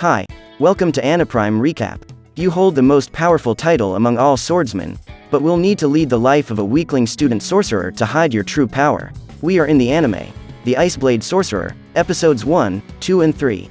Hi, welcome to Anaprime Recap. You hold the most powerful title among all swordsmen, but will need to lead the life of a weakling student sorcerer to hide your true power. We are in the anime, The Iceblade Sorcerer, episodes 1, 2 and 3.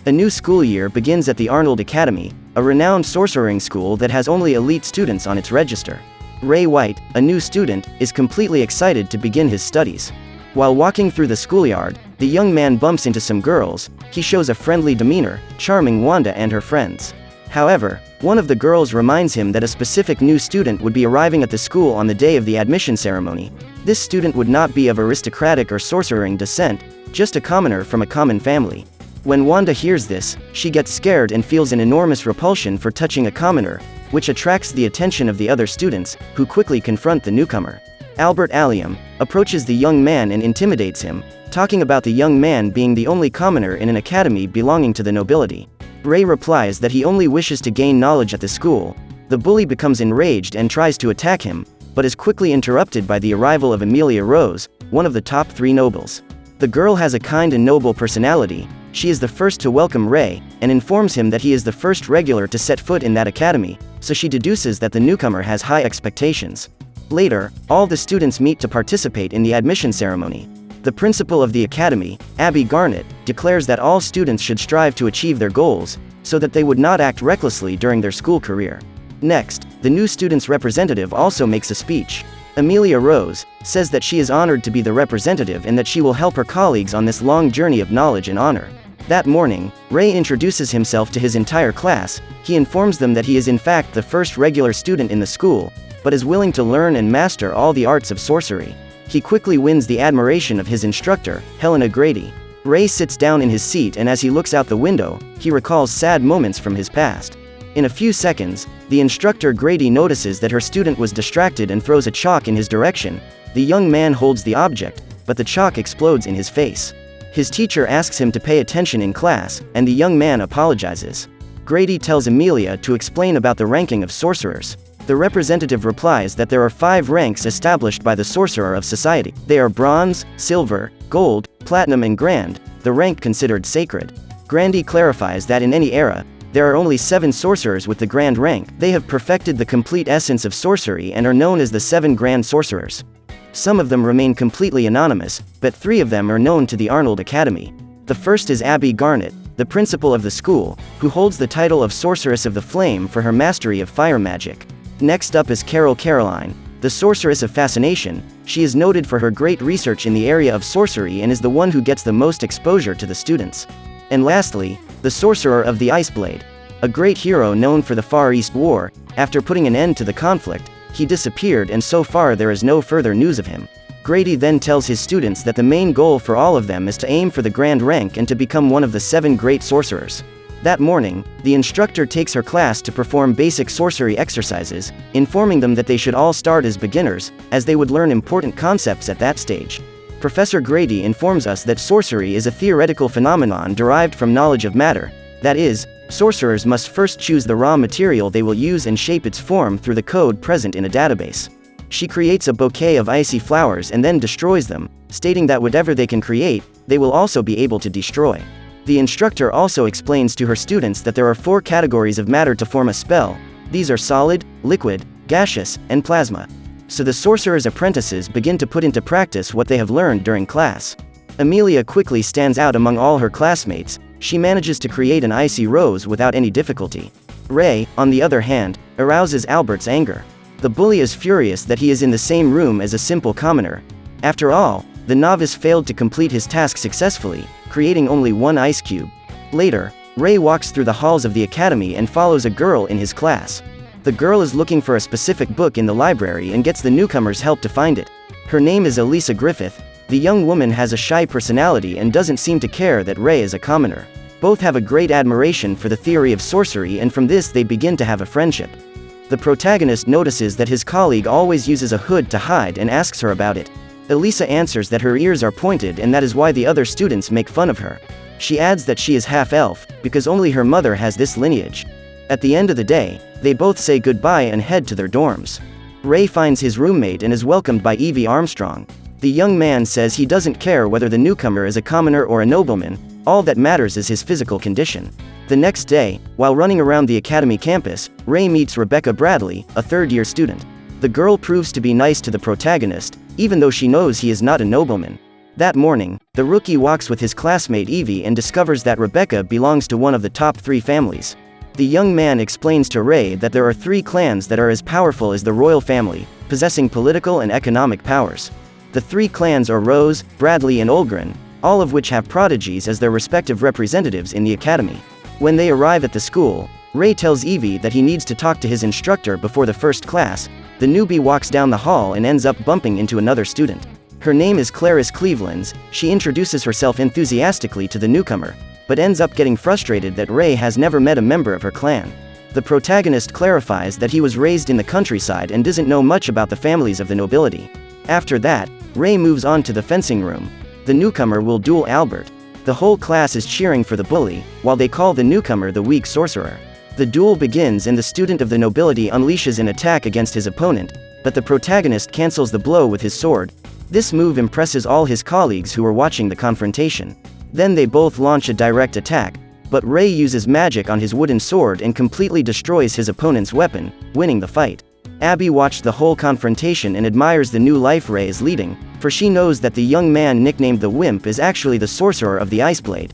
A new school year begins at the Arnold Academy, a renowned sorcering school that has only elite students on its register. Ray White, a new student, is completely excited to begin his studies. While walking through the schoolyard, the young man bumps into some girls. He shows a friendly demeanor, charming Wanda and her friends. However, one of the girls reminds him that a specific new student would be arriving at the school on the day of the admission ceremony. This student would not be of aristocratic or sorcering descent, just a commoner from a common family. When Wanda hears this, she gets scared and feels an enormous repulsion for touching a commoner, which attracts the attention of the other students, who quickly confront the newcomer. Albert Allium approaches the young man and intimidates him, talking about the young man being the only commoner in an academy belonging to the nobility. Ray replies that he only wishes to gain knowledge at the school. The bully becomes enraged and tries to attack him, but is quickly interrupted by the arrival of Amelia Rose, one of the top 3 nobles. The girl has a kind and noble personality. She is the first to welcome Ray, and informs him that he is the first regular to set foot in that academy, so she deduces that the newcomer has high expectations. Later, all the students meet to participate in the admission ceremony. The principal of the academy, Abby Garnett, declares that all students should strive to achieve their goals, so that they would not act recklessly during their school career. Next, the new student's representative also makes a speech. Amelia Rose says that she is honored to be the representative and that she will help her colleagues on this long journey of knowledge and honor. That morning, Ray introduces himself to his entire class. He informs them that he is in fact the first regular student in the school, but is willing to learn and master all the arts of sorcery. He quickly wins the admiration of his instructor, Helena Grady. Ray sits down in his seat, and as he looks out the window, he recalls sad moments from his past. In a few seconds, the instructor Grady notices that her student was distracted and throws a chalk in his direction. The young man holds the object, but the chalk explodes in his face. His teacher asks him to pay attention in class, and the young man apologizes. Grady tells Amelia to explain about the ranking of sorcerers. The representative replies that there are 5 ranks established by the sorcerer of society. They are bronze, silver, gold, platinum and grand, the rank considered sacred. Grady clarifies that in any era, there are only 7 sorcerers with the grand rank. They have perfected the complete essence of sorcery and are known as the 7 grand sorcerers. Some of them remain completely anonymous, but 3 of them are known to the Arnold Academy. The first is Abby Garnett, the principal of the school, who holds the title of Sorceress of the Flame for her mastery of fire magic. Next up is Caroline, the Sorceress of Fascination. She is noted for her great research in the area of sorcery and is the one who gets the most exposure to the students. And lastly, the Sorcerer of the Iceblade, a great hero known for the Far East War. After putting an end to the conflict, he disappeared, and so far there is no further news of him. Grady then tells his students that the main goal for all of them is to aim for the grand rank and to become one of the 7 great sorcerers. That morning, the instructor takes her class to perform basic sorcery exercises, informing them that they should all start as beginners, as they would learn important concepts at that stage. Professor Grady informs us that sorcery is a theoretical phenomenon derived from knowledge of matter. That is, sorcerers must first choose the raw material they will use and shape its form through the code present in a database. She creates a bouquet of icy flowers and then destroys them, stating that whatever they can create, they will also be able to destroy. The instructor also explains to her students that there are 4 categories of matter to form a spell. These are solid, liquid, gaseous, and plasma. So the sorcerer's apprentices begin to put into practice what they have learned during class. Amelia quickly stands out among all her classmates. She manages to create an icy rose without any difficulty. Ray, on the other hand, arouses Albert's anger. The bully is furious that he is in the same room as a simple commoner. After all, the novice failed to complete his task successfully, creating only 1 ice cube. Later, Ray walks through the halls of the academy and follows a girl in his class. The girl is looking for a specific book in the library and gets the newcomer's help to find it. Her name is Elisa Griffith. The young woman has a shy personality and doesn't seem to care that Ray is a commoner. Both have a great admiration for the theory of sorcery, and from this they begin to have a friendship. The protagonist notices that his colleague always uses a hood to hide and asks her about it. Elisa answers that her ears are pointed and that is why the other students make fun of her. She adds that she is half-elf, because only her mother has this lineage. At the end of the day, they both say goodbye and head to their dorms. Ray finds his roommate and is welcomed by Evie Armstrong. The young man says he doesn't care whether the newcomer is a commoner or a nobleman, all that matters is his physical condition. The next day, while running around the academy campus, Ray meets Rebecca Bradley, a third-year student. The girl proves to be nice to the protagonist, even though she knows he is not a nobleman. That morning, the rookie walks with his classmate Evie and discovers that Rebecca belongs to one of the top 3 families. The young man explains to Ray that there are 3 clans that are as powerful as the royal family, possessing political and economic powers. The 3 clans are Rose, Bradley and Olgren, all of which have prodigies as their respective representatives in the academy. When they arrive at the school, Ray tells Evie that he needs to talk to his instructor before the first class. The newbie walks down the hall and ends up bumping into another student. Her name is Clarice Clevelands. She introduces herself enthusiastically to the newcomer, but ends up getting frustrated that Ray has never met a member of her clan. The protagonist clarifies that he was raised in the countryside and doesn't know much about the families of the nobility. After that, Ray moves on to the fencing room. The newcomer will duel Albert. The whole class is cheering for the bully, while they call the newcomer the weak sorcerer. The duel begins and the student of the nobility unleashes an attack against his opponent, but the protagonist cancels the blow with his sword. This move impresses all his colleagues who are watching the confrontation. Then they both launch a direct attack, but Ray uses magic on his wooden sword and completely destroys his opponent's weapon, winning the fight. Abby watched the whole confrontation and admires the new life Ray is leading, for she knows that the young man nicknamed the Wimp is actually the sorcerer of the Ice Blade.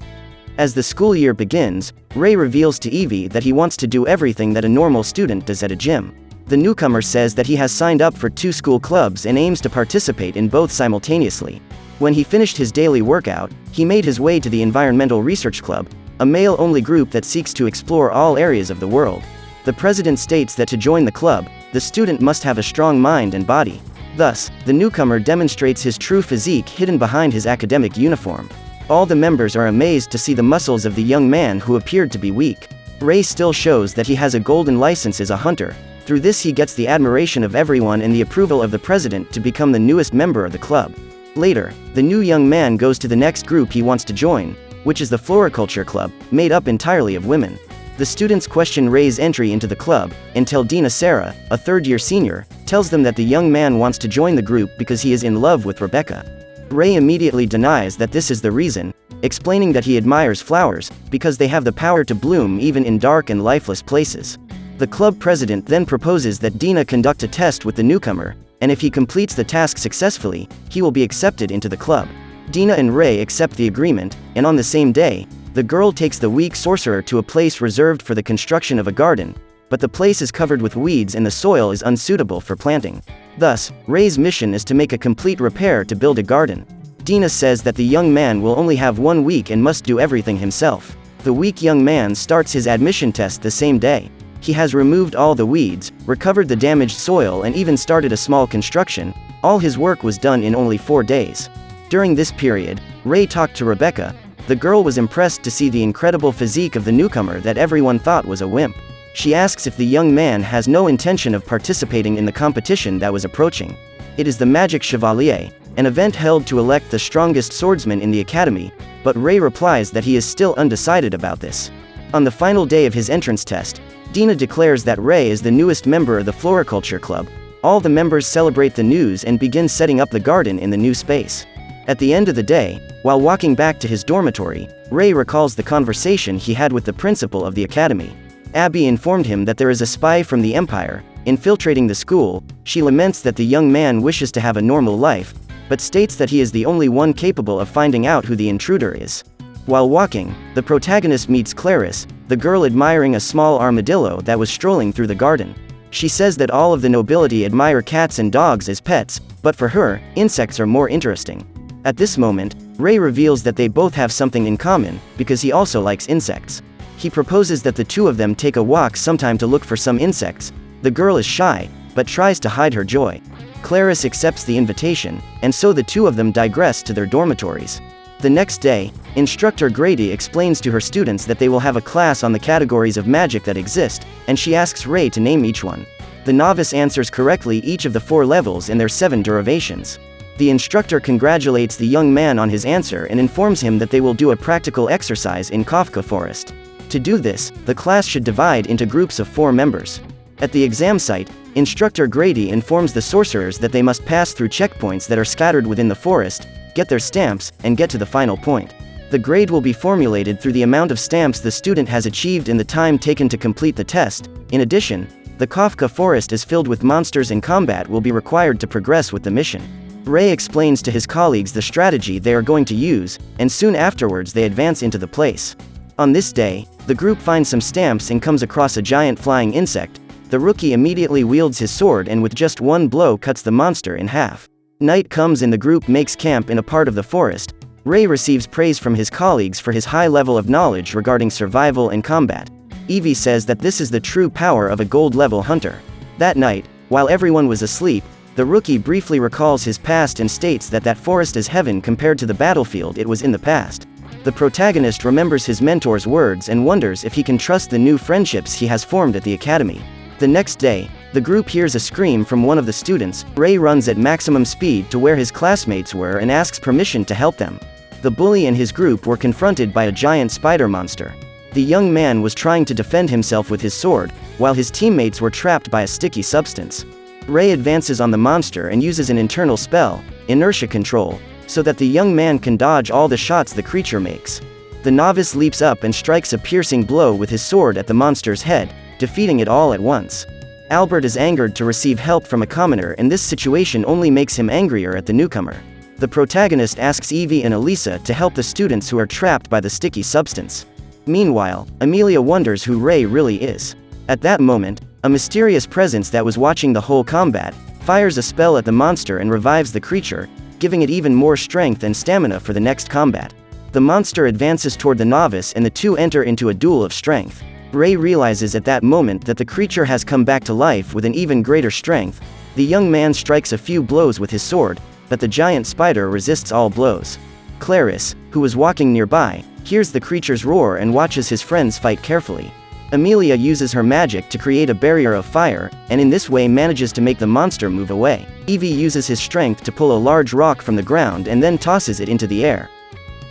As the school year begins, Ray reveals to Evie that he wants to do everything that a normal student does at a gym. The newcomer says that he has signed up for 2 school clubs and aims to participate in both simultaneously. When he finished his daily workout, he made his way to the Environmental Research Club, a male-only group that seeks to explore all areas of the world. The president states that to join the club, the student must have a strong mind and body. Thus, the newcomer demonstrates his true physique hidden behind his academic uniform. All the members are amazed to see the muscles of the young man who appeared to be weak. Ray still shows that he has a golden license as a hunter. Through this he gets the admiration of everyone and the approval of the president to become the newest member of the club. Later, the new young man goes to the next group he wants to join, which is the Floriculture Club, made up entirely of women. The students question Ray's entry into the club, until Dina Sarah, a third-year senior, tells them that the young man wants to join the group because he is in love with Rebecca. Ray immediately denies that this is the reason, explaining that he admires flowers, because they have the power to bloom even in dark and lifeless places. The club president then proposes that Dina conduct a test with the newcomer, and if he completes the task successfully, he will be accepted into the club. Dina and Ray accept the agreement, and on the same day, the girl takes the weak sorcerer to a place reserved for the construction of a garden, but the place is covered with weeds and the soil is unsuitable for planting. Thus, Ray's mission is to make a complete repair to build a garden. Dina says that the young man will only have 1 week and must do everything himself. The weak young man starts his admission test the same day. He has removed all the weeds, recovered the damaged soil and even started a small construction. All his work was done in only 4 days. During this period, Ray talked to Rebecca. The girl was impressed to see the incredible physique of the newcomer that everyone thought was a wimp. She asks if the young man has no intention of participating in the competition that was approaching. It is the Magic Chevalier, an event held to elect the strongest swordsman in the academy, but Ray replies that he is still undecided about this. On the final day of his entrance test, Dina declares that Ray is the newest member of the Floriculture Club. All the members celebrate the news and begin setting up the garden in the new space. At the end of the day, while walking back to his dormitory, Ray recalls the conversation he had with the principal of the academy. Abby informed him that there is a spy from the Empire infiltrating the school. She laments that the young man wishes to have a normal life, but states that he is the only one capable of finding out who the intruder is. While walking, the protagonist meets Clarice, the girl admiring a small armadillo that was strolling through the garden. She says that all of the nobility admire cats and dogs as pets, but for her, insects are more interesting. At this moment, Ray reveals that they both have something in common, because he also likes insects. He proposes that the two of them take a walk sometime to look for some insects. The girl is shy, but tries to hide her joy. Clarice accepts the invitation, and so the two of them digress to their dormitories. The next day, Instructor Grady explains to her students that they will have a class on the categories of magic that exist, and she asks Ray to name each one. The novice answers correctly each of the 4 levels and their 7 derivations. The instructor congratulates the young man on his answer and informs him that they will do a practical exercise in Kafka Forest. To do this, the class should divide into groups of 4 members. At the exam site, Instructor Grady informs the sorcerers that they must pass through checkpoints that are scattered within the forest, get their stamps, and get to the final point. The grade will be formulated through the amount of stamps the student has achieved in the time taken to complete the test. In addition, the Kafka forest is filled with monsters and combat will be required to progress with the mission. Ray explains to his colleagues the strategy they are going to use, and soon afterwards they advance into the place. On this day, the group finds some stamps and comes across a giant flying insect. The rookie immediately wields his sword and with just one blow cuts the monster in half. Night comes and the group makes camp in a part of the forest. Ray receives praise from his colleagues for his high level of knowledge regarding survival and combat. Evie says that this is the true power of a gold-level hunter. That night, while everyone was asleep, the rookie briefly recalls his past and states that that forest is heaven compared to the battlefield it was in the past. The protagonist remembers his mentor's words and wonders if he can trust the new friendships he has formed at the academy. The next day, the group hears a scream from one of the students. Ray runs at maximum speed to where his classmates were and asks permission to help them. The bully and his group were confronted by a giant spider monster. The young man was trying to defend himself with his sword, while his teammates were trapped by a sticky substance. Ray advances on the monster and uses an internal spell, inertia control, so that the young man can dodge all the shots the creature makes. The novice leaps up and strikes a piercing blow with his sword at the monster's head, defeating it all at once. Albert is angered to receive help from a commoner, and this situation only makes him angrier at the newcomer. The protagonist asks Evie and Elisa to help the students who are trapped by the sticky substance. Meanwhile, Amelia wonders who Ray really is. At that moment, a mysterious presence that was watching the whole combat fires a spell at the monster and revives the creature, giving it even more strength and stamina for the next combat. The monster advances toward the novice and the two enter into a duel of strength. Ray realizes at that moment that the creature has come back to life with an even greater strength. The young man strikes a few blows with his sword, but the giant spider resists all blows. Clarice, who was walking nearby, hears the creature's roar and watches his friends fight carefully. Amelia uses her magic to create a barrier of fire, and in this way manages to make the monster move away. Evie uses his strength to pull a large rock from the ground and then tosses it into the air.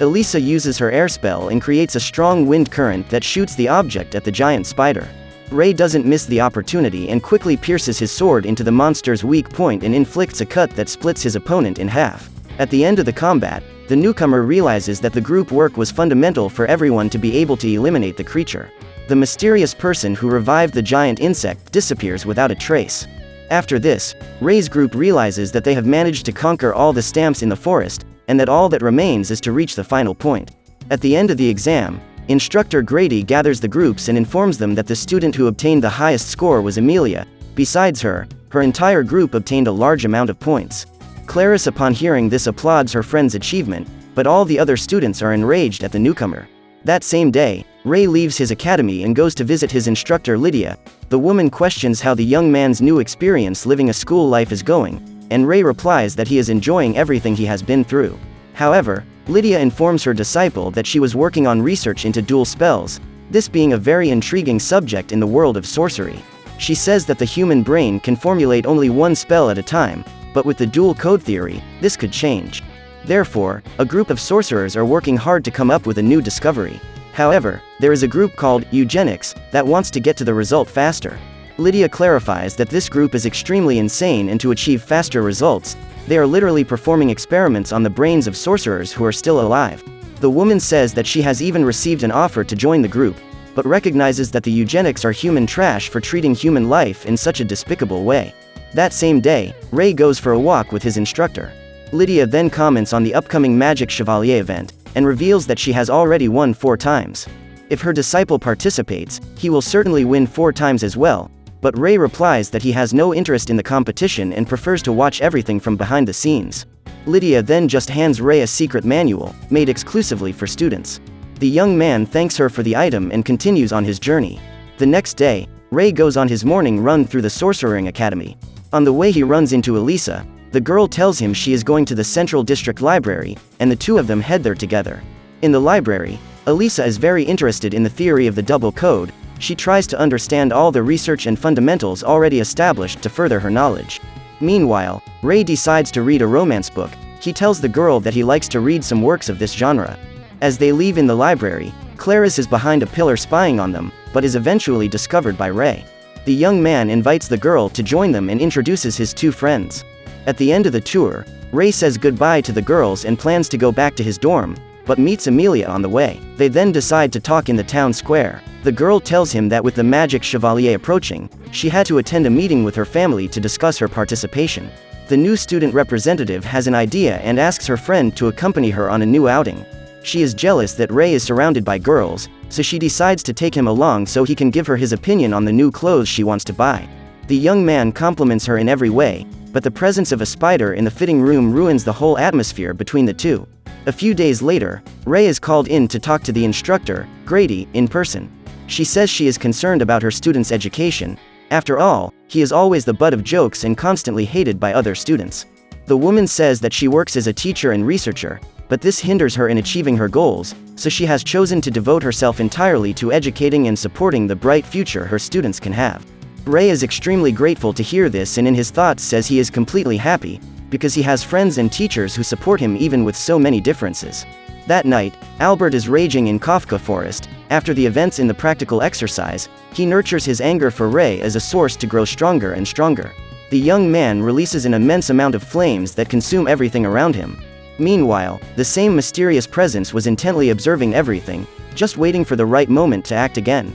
Elisa uses her air spell and creates a strong wind current that shoots the object at the giant spider. Ray doesn't miss the opportunity and quickly pierces his sword into the monster's weak point and inflicts a cut that splits his opponent in half. At the end of the combat, the newcomer realizes that the group work was fundamental for everyone to be able to eliminate the creature. The mysterious person who revived the giant insect disappears without a trace. After this, Ray's group realizes that they have managed to conquer all the stamps in the forest, and that all that remains is to reach the final point. At the end of the exam, Instructor Grady gathers the groups and informs them that the student who obtained the highest score was Amelia. Besides her, her entire group obtained a large amount of points. Clarice, upon hearing this, applauds her friend's achievement, but all the other students are enraged at the newcomer. That same day, Ray leaves his academy and goes to visit his instructor Lydia. The woman questions how the young man's new experience living a school life is going, and Ray replies that he is enjoying everything he has been through. However, Lydia informs her disciple that she was working on research into dual spells, this being a very intriguing subject in the world of sorcery. She says that the human brain can formulate only one spell at a time, but with the dual code theory, this could change. Therefore, a group of sorcerers are working hard to come up with a new discovery. However, there is a group called Eugenics that wants to get to the result faster. Lydia clarifies that this group is extremely insane, and to achieve faster results, they are literally performing experiments on the brains of sorcerers who are still alive. The woman says that she has even received an offer to join the group, but recognizes that the Eugenics are human trash for treating human life in such a despicable way. That same day, Ray goes for a walk with his instructor. Lydia then comments on the upcoming Magic Chevalier event, and reveals that she has already won 4 times. If her disciple participates, he will certainly win 4 times as well, but Ray replies that he has no interest in the competition and prefers to watch everything from behind the scenes. Lydia then just hands Ray a secret manual, made exclusively for students. The young man thanks her for the item and continues on his journey. The next day, Ray goes on his morning run through the Sorcering Academy. On the way he runs into Elisa. The girl tells him she is going to the Central District Library, and the two of them head there together. In the library, Elisa is very interested in the theory of the double code. She tries to understand all the research and fundamentals already established to further her knowledge. Meanwhile, Ray decides to read a romance book. He tells the girl that he likes to read some works of this genre. As they leave in the library, Clarice is behind a pillar spying on them, but is eventually discovered by Ray. The young man invites the girl to join them and introduces his two friends. At the end of the tour, Ray says goodbye to the girls and plans to go back to his dorm, but meets Amelia on the way. They then decide to talk in the town square. The girl tells him that with the Magic Chevalier approaching, she had to attend a meeting with her family to discuss her participation. The new student representative has an idea and asks her friend to accompany her on a new outing. She is jealous that Ray is surrounded by girls, so she decides to take him along so he can give her his opinion on the new clothes she wants to buy. The young man compliments her in every way, but the presence of a spider in the fitting room ruins the whole atmosphere between the two. A few days later, Ray is called in to talk to the instructor, Grady, in person. She says she is concerned about her student's education. After all, he is always the butt of jokes and constantly hated by other students. The woman says that she works as a teacher and researcher, but this hinders her in achieving her goals, so she has chosen to devote herself entirely to educating and supporting the bright future her students can have. Ray is extremely grateful to hear this and in his thoughts says he is completely happy, because he has friends and teachers who support him even with so many differences. That night, Albert is raging in Kafka Forest. After the events in the practical exercise, he nurtures his anger for Ray as a source to grow stronger and stronger. The young man releases an immense amount of flames that consume everything around him. Meanwhile, the same mysterious presence was intently observing everything, just waiting for the right moment to act again.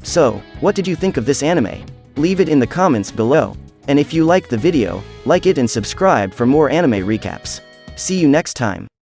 So, what did you think of this anime? Leave it in the comments below. And if you liked the video, like it and subscribe for more anime recaps. See you next time.